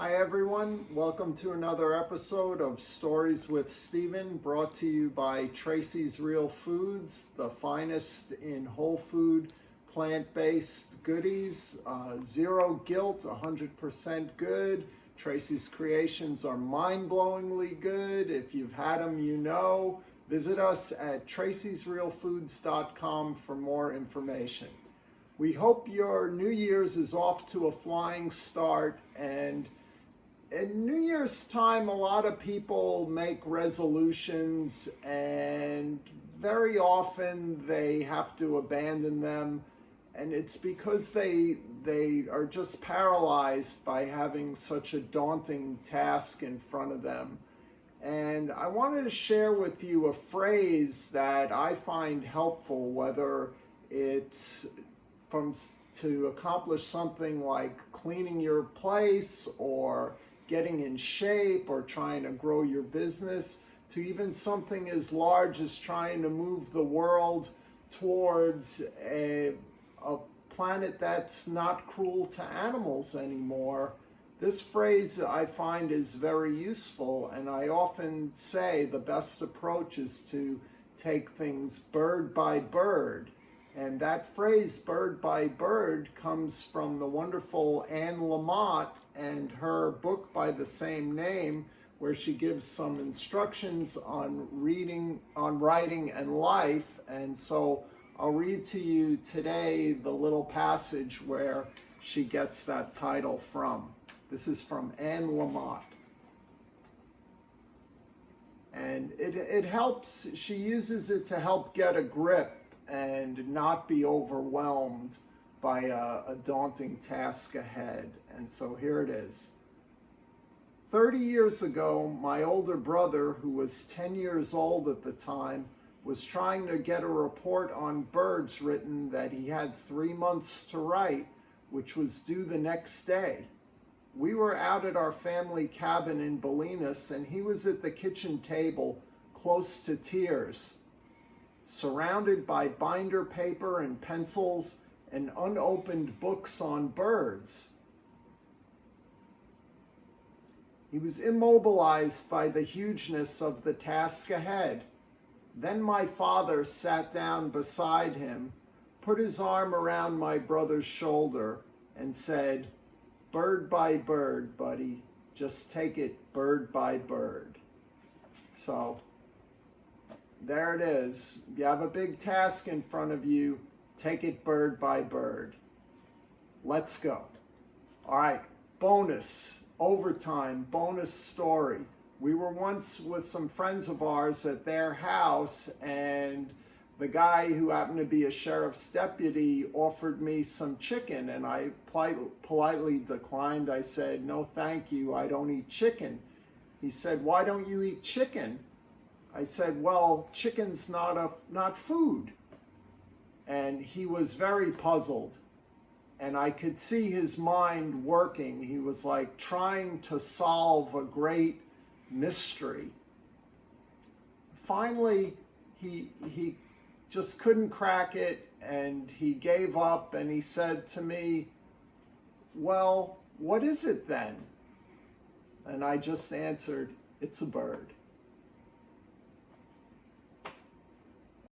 Hi everyone, welcome to another episode of Stories with Stephen, brought to you by Tracy's Real Foods, the finest in whole food, plant-based goodies, zero guilt, 100% good. Tracy's creations are mind-blowingly good. If you've had them, you know. Visit us at tracysrealfoods.com for more information. We hope your New Year's is off to a flying start, and in New Year's time, a lot of people make resolutions, and very often they have to abandon them, and it's because they are just paralyzed by having such a daunting task in front of them. And I wanted to share with you a phrase that I find helpful, whether it's to accomplish something like cleaning your place or getting in shape or trying to grow your business, to even something as large as trying to move the world towards a planet that's not cruel to animals anymore. This phrase I find is very useful, and I often say the best approach is to take things bird by bird. And that phrase, bird by bird, comes from the wonderful Ann Lamott and her book by the same name, where she gives some instructions on writing and life. And so I'll read to you today the little passage where she gets that title from. This is from Ann Lamott. And it helps, she uses it to help get a grip and not be overwhelmed by a daunting task ahead. And so here it is. 30 years ago, my older brother, who was 10 years old at the time, was trying to get a report on birds written that he had 3 months to write, which was due the next day. We were out at our family cabin in Bolinas, and he was at the kitchen table, close to tears, surrounded by binder paper and pencils and unopened books on birds. He was immobilized by the hugeness of the task ahead. Then my father sat down beside him, put his arm around my brother's shoulder, and said, "Bird by bird, buddy. Just take it bird by bird." So there it is. You have a big task in front of you. Take it bird by bird. Let's go. All right, overtime, bonus story. We were once with some friends of ours at their house, and the guy who happened to be a sheriff's deputy offered me some chicken, and I politely declined. I said, "No, thank you, I don't eat chicken." He said, "Why don't you eat chicken?" I said, "Well, chicken's not food." And he was very puzzled, and I could see his mind working. He was like trying to solve a great mystery. Finally, he just couldn't crack it, and he gave up, and he said to me, "Well, what is it then?" And I just answered, "It's a bird."